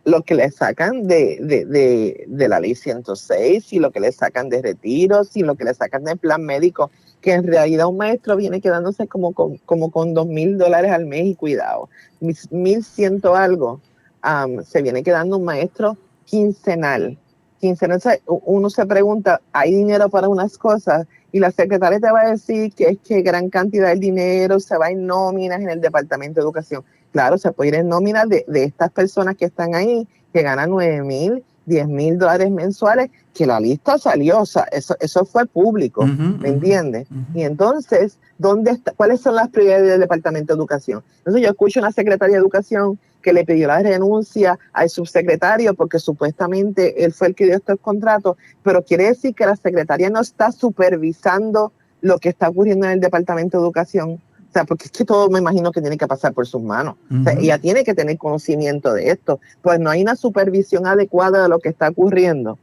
lo que le sacan de la ley 106, y lo que le sacan de retiros, y lo que le sacan del plan médico, que en realidad un maestro viene quedándose como con $2,000 al mes, y cuidado, 1,100 algo, se viene quedando un maestro quincenal. Uno se pregunta, ¿hay dinero para unas cosas? Y la secretaria te va a decir que es que gran cantidad de dinero se va en nóminas en el Departamento de Educación. Claro, se puede ir en nóminas de estas personas que están ahí, que ganan $9,000, $10,000 mensuales, que la lista salió, o sea, eso fue público, ¿me entiendes? Y entonces, ¿cuáles son las prioridades del Departamento de Educación? Entonces yo escucho a una secretaria de Educación que le pidió la renuncia al subsecretario porque supuestamente él fue el que dio estos contratos, pero quiere decir que la secretaria no está supervisando lo que está ocurriendo en el Departamento de Educación. O sea, porque es que todo me imagino que tiene que pasar por sus manos. O sea, ella tiene que tener conocimiento de esto. Pues no hay una supervisión adecuada de lo que está ocurriendo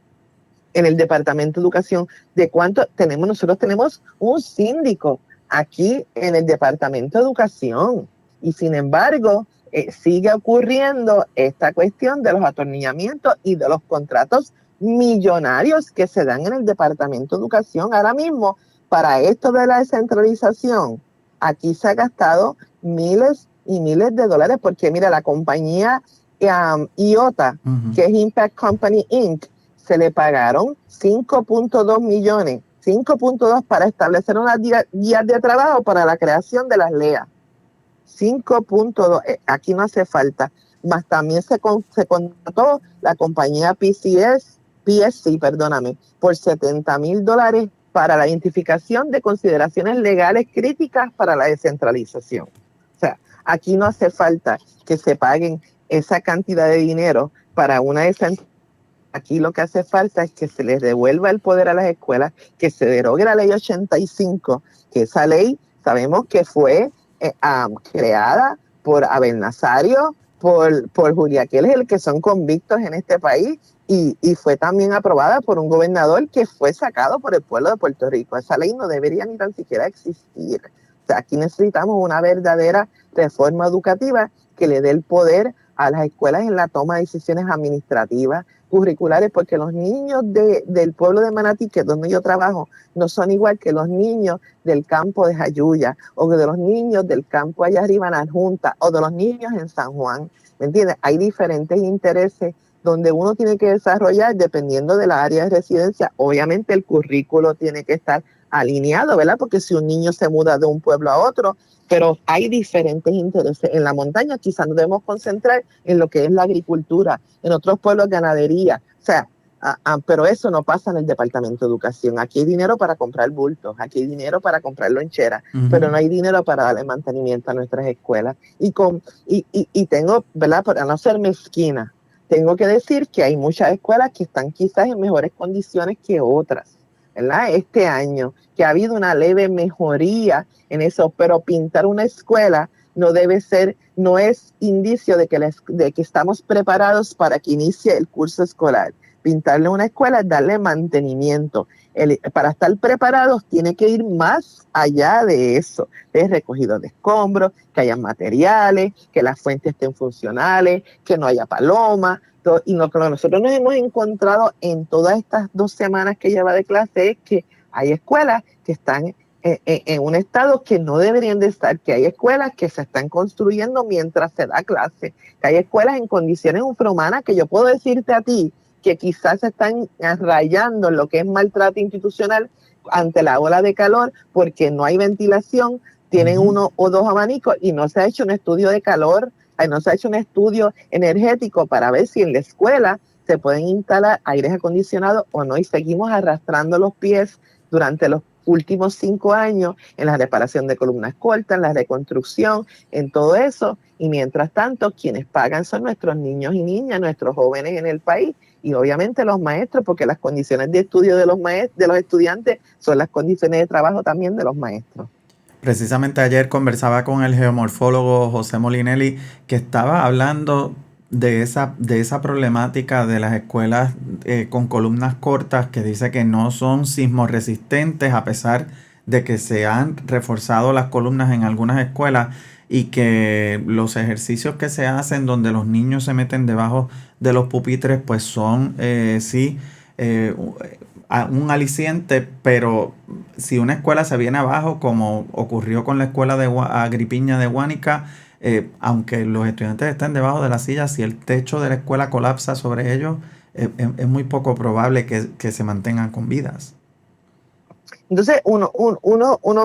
en el Departamento de Educación. ¿De cuánto tenemos? Nosotros tenemos un síndico aquí en el Departamento de Educación. Y sin embargo, sigue ocurriendo esta cuestión de los atornillamientos y de los contratos millonarios que se dan en el Departamento de Educación. Ahora mismo, para esto de la descentralización, aquí se ha gastado miles y miles de dólares, porque mira, la compañía IOTA, que es Impact Company Inc., se le pagaron 5.2 millones, 5.2 para establecer unas guías de trabajo para la creación de las LEA. 5.2, aquí no hace falta. Más también se contrató la compañía PSC, por $70,000 para la identificación de consideraciones legales críticas para la descentralización. O sea, aquí no hace falta que se paguen esa cantidad de dinero para una descentralización. Aquí lo que hace falta es que se les devuelva el poder a las escuelas, que se derogue la ley 85, que esa ley sabemos que fue creada por Abel Nazario, por Julia Keller, que son convictos en este país, y fue también aprobada por un gobernador que fue sacado por el pueblo de Puerto Rico. Esa ley no debería ni tan siquiera existir. O sea, aquí necesitamos una verdadera reforma educativa que le dé el poder a las escuelas en la toma de decisiones administrativas, curriculares, porque los niños del pueblo de Manatí, que es donde yo trabajo, no son igual que los niños del campo de Jayuya, o de los niños del campo allá arriba en la Junta, o de los niños en San Juan. ¿Me entiendes? Hay diferentes intereses donde uno tiene que desarrollar dependiendo de la área de residencia. Obviamente el currículo tiene que estar alineado, ¿verdad? Porque si un niño se muda de un pueblo a otro, pero hay diferentes intereses. En la montaña quizás nos debemos concentrar en lo que es la agricultura, en otros pueblos ganadería, o sea, pero eso no pasa en el Departamento de Educación. Aquí hay dinero para comprar bultos, aquí hay dinero para comprar loncheras, pero no hay dinero para darle mantenimiento a nuestras escuelas. Y tengo, ¿verdad? Para no ser mezquina, tengo que decir que hay muchas escuelas que están quizás en mejores condiciones que otras, ¿verdad? Este año, que ha habido una leve mejoría en eso, pero pintar una escuela no debe ser, no es indicio de que estamos preparados para que inicie el curso escolar. Pintarle una escuela es darle mantenimiento. Para estar preparados tiene que ir más allá de eso, de recogido de escombros, que haya materiales, que las fuentes estén funcionales, que no haya paloma. Y lo que nosotros nos hemos encontrado en todas estas 2 semanas que lleva de clase es que hay escuelas que están en un estado que no deberían de estar, que hay escuelas que se están construyendo mientras se da clase, que hay escuelas en condiciones infrahumanas que yo puedo decirte a ti que quizás se están rayando en lo que es maltrato institucional ante la ola de calor porque no hay ventilación, tienen 1 o 2 abanicos y no se ha hecho un estudio de calor, no se ha hecho un estudio energético para ver si en la escuela se pueden instalar aires acondicionados o no, y seguimos arrastrando los pies durante los últimos 5 años en la reparación de columnas cortas, en la reconstrucción, en todo eso, y mientras tanto quienes pagan son nuestros niños y niñas, nuestros jóvenes en el país, y obviamente los maestros, porque las condiciones de estudio de los estudiantes son las condiciones de trabajo también de los maestros. Precisamente ayer conversaba con el geomorfólogo José Molinelli, que estaba hablando de esa problemática de las escuelas con columnas cortas, que dice que no son sismoresistentes a pesar de que se han reforzado las columnas en algunas escuelas, y que los ejercicios que se hacen donde los niños se meten debajo de los pupitres pues son un aliciente, pero si una escuela se viene abajo, como ocurrió con la escuela de Agripiña de Guánica, aunque los estudiantes estén debajo de la silla, si el techo de la escuela colapsa sobre ellos, es muy poco probable que se mantengan con vidas. Entonces uno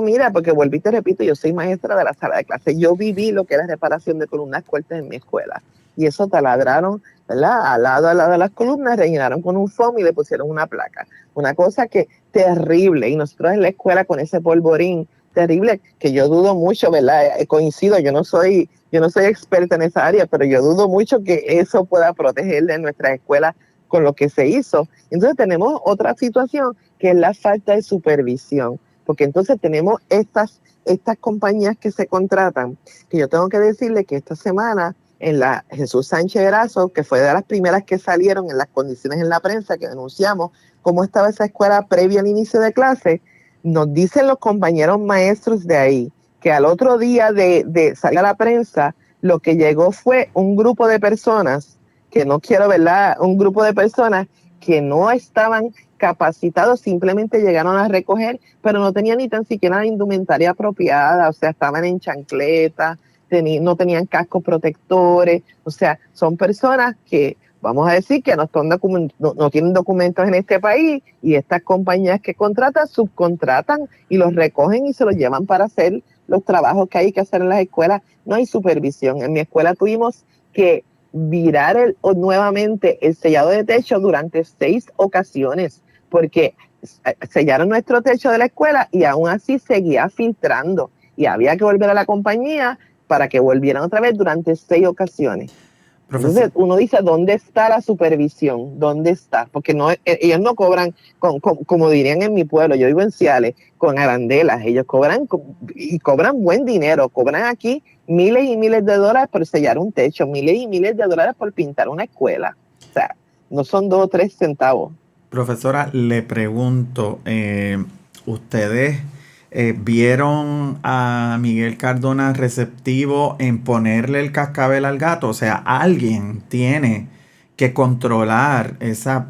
mira, porque vuelvo y te repito, yo soy maestra de la sala de clase, yo viví lo que era reparación de columnas cortas en mi escuela, y eso taladraron, ¿verdad? Al lado de las columnas, rellenaron con un foam y le pusieron una placa, una cosa que terrible, y nosotros en la escuela con ese polvorín terrible, que yo dudo mucho, ¿verdad? Coincido, yo no soy experta en esa área, pero yo dudo mucho que eso pueda proteger de nuestras escuelas con lo que se hizo. Entonces tenemos otra situación que es la falta de supervisión, porque entonces tenemos estas compañías que se contratan, que yo tengo que decirle que esta semana en la Jesús Sánchez Erazo, que fue de las primeras que salieron en las condiciones en la prensa que denunciamos cómo estaba esa escuela previa al inicio de clase, nos dicen los compañeros maestros de ahí que al otro día de salir a la prensa, lo que llegó fue un grupo de personas, que no quiero, ¿verdad? Un grupo de personas que no estaban capacitados, simplemente llegaron a recoger, pero no tenían ni tan siquiera la indumentaria apropiada, o sea, estaban en chancletas, no tenían cascos protectores, o sea, son personas que, vamos a decir, que no tienen documentos en este país, y estas compañías que contratan, subcontratan y los recogen y se los llevan para hacer los trabajos que hay que hacer en las escuelas. No hay supervisión. En mi escuela tuvimos que virar nuevamente el sellado de techo durante 6 ocasiones, porque sellaron nuestro techo de la escuela y aún así seguía filtrando, y había que volver a la compañía para que volvieran otra vez durante 6 ocasiones. Entonces uno dice, ¿dónde está la supervisión? ¿Dónde está? Porque ellos no cobran, como dirían en mi pueblo, yo vivo en Ciales, con arandelas. Ellos cobran buen dinero. Cobran aquí miles y miles de dólares por sellar un techo, miles y miles de dólares por pintar una escuela. O sea, no son 2 o 3 centavos. Profesora, le pregunto, ¿ustedes vieron a Miguel Cardona receptivo en ponerle el cascabel al gato? O sea, alguien tiene que controlar esa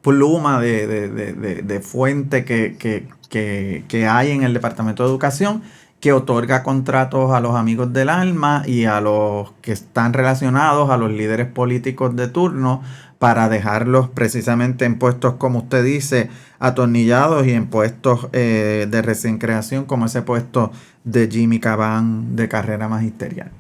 pluma de fuente que hay en el Departamento de Educación, que otorga contratos a los amigos del alma y a los que están relacionados, a los líderes políticos de turno, para dejarlos precisamente en puestos, como usted dice, atornillados, y en puestos de recién creación, como ese puesto de Jimmy Caban de carrera magisterial.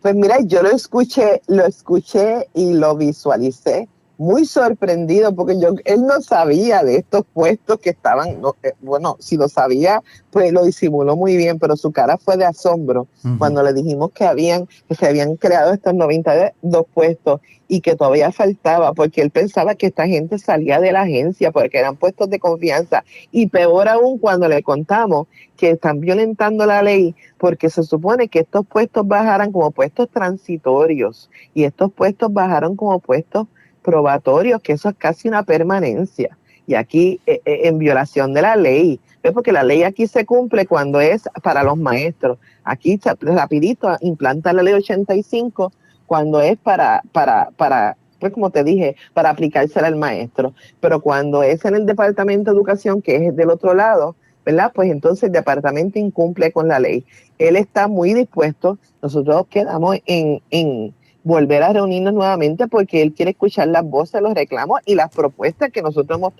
Pues mira, yo lo escuché y lo visualicé muy sorprendido, porque él no sabía de estos puestos que estaban, bueno, si lo sabía, pues lo disimuló muy bien, pero su cara fue de asombro cuando le dijimos que se habían creado estos 92 puestos y que todavía faltaba, porque él pensaba que esta gente salía de la agencia, porque eran puestos de confianza, y peor aún cuando le contamos que están violentando la ley, porque se supone que estos puestos bajaran como puestos transitorios, y estos puestos bajaron como puestos probatorios, que eso es casi una permanencia, y aquí en violación de la ley, porque la ley aquí se cumple cuando es para los maestros. Aquí rapidito implanta la ley 85 cuando es para pues como te dije, para aplicársela al maestro, pero cuando es en el Departamento de Educación, que es del otro lado, ¿verdad? Pues entonces el departamento incumple con la ley. Él está muy dispuesto, nosotros quedamos en volver a reunirnos nuevamente, porque él quiere escuchar las voces, los reclamos y las propuestas que nosotros hemos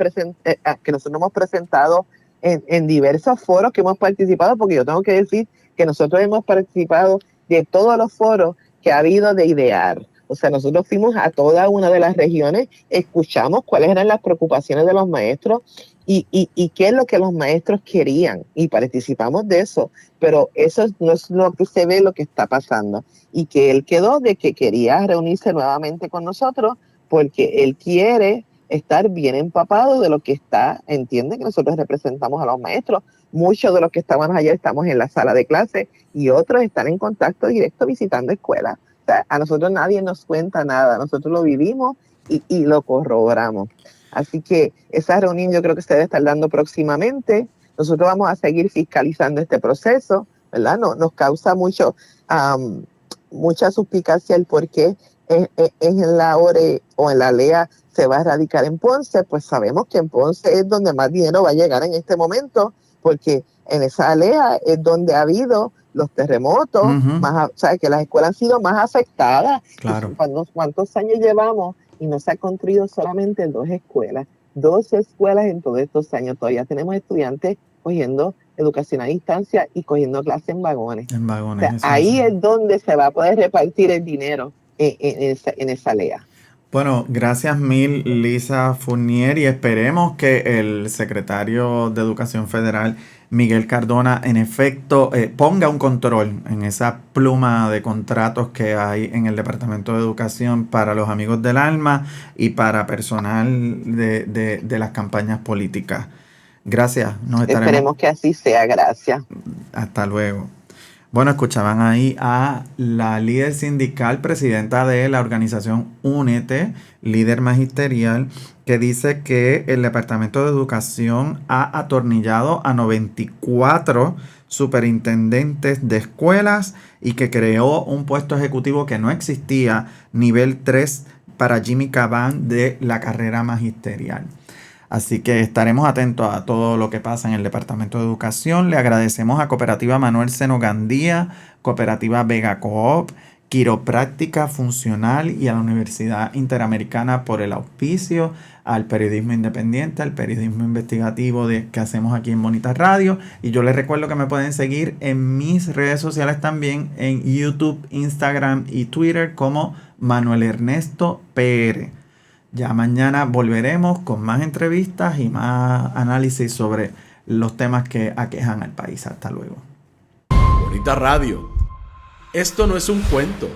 presentado en diversos foros que hemos participado, porque yo tengo que decir que nosotros hemos participado de todos los foros que ha habido de IDEAR. O sea, nosotros fuimos a toda una de las regiones, escuchamos cuáles eran las preocupaciones de los maestros y qué es lo que los maestros querían, y participamos de eso, pero eso no es lo que se ve, lo que está pasando, y que él quedó de que quería reunirse nuevamente con nosotros porque él quiere estar bien empapado de lo que entiende que nosotros representamos a los maestros. Muchos de los que estaban allá estamos en la sala de clase y otros están en contacto directo visitando escuelas. O sea, a nosotros nadie nos cuenta nada, nosotros lo vivimos y lo corroboramos. Así que esa reunión yo creo que se debe estar dando próximamente. Nosotros vamos a seguir fiscalizando este proceso, ¿verdad? Nos causa mucha suspicacia el por qué en la ORE o en la LEA se va a radicar en Ponce. Pues sabemos que en Ponce es donde más dinero va a llegar en este momento, porque en esa LEA es donde ha habido los terremotos, o sea, que las escuelas han sido más afectadas. Claro. ¿Cuántos años llevamos? Y no se ha construido solamente 2 escuelas, 12 escuelas en todos estos años. Todavía tenemos estudiantes cogiendo educación a distancia y cogiendo clases en vagones. En vagones. O sea, ahí es donde se va a poder repartir el dinero en esa LEA. Bueno, gracias mil, Lisa Fournier, y esperemos que el secretario de Educación Federal, Miguel Cardona, en efecto ponga un control en esa pluma de contratos que hay en el Departamento de Educación para los amigos del alma y para personal de las campañas políticas. Gracias. Esperemos que así sea. Gracias. Hasta luego. Bueno, escuchaban ahí a la líder sindical, presidenta de la organización Únete, líder magisterial, que dice que el Departamento de Educación ha atornillado a 94 superintendentes de escuelas y que creó un puesto ejecutivo que no existía, nivel 3, para Jimmy Caban de la carrera magisterial. Así que estaremos atentos a todo lo que pasa en el Departamento de Educación. Le agradecemos a Cooperativa Manuel Seno Gandía, Cooperativa Vega Coop, Quiropráctica Funcional y a la Universidad Interamericana por el auspicio, al periodismo independiente, al periodismo investigativo que hacemos aquí en Bonita Radio. Y yo les recuerdo que me pueden seguir en mis redes sociales también, en YouTube, Instagram y Twitter como Manuel Ernesto PR. Ya mañana volveremos con más entrevistas y más análisis sobre los temas que aquejan al país. Hasta luego. Bonita Radio. Esto no es un cuento.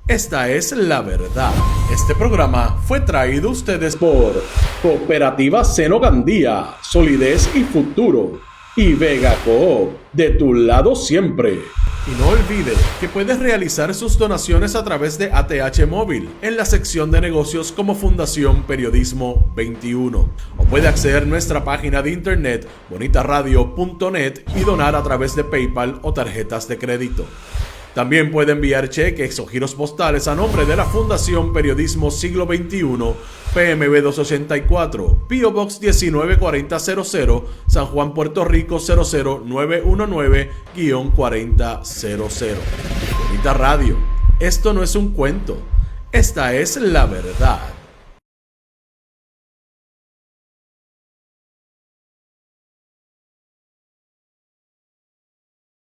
Esta es la verdad. Este programa fue traído a ustedes por Cooperativa Seno Gandía, Solidez y Futuro, y Vega Coop, de tu lado siempre. Y no olvide que puedes realizar sus donaciones a través de ATH Móvil en la sección de negocios como Fundación Periodismo 21. O puede acceder a nuestra página de internet bonitaradio.net y donar a través de PayPal o tarjetas de crédito. También puede enviar cheques o giros postales a nombre de la Fundación Periodismo Siglo XXI, PMB 284, P.O. Box 194000, San Juan, Puerto Rico 00919-4000. Bonita Radio, esto no es un cuento, esta es la verdad.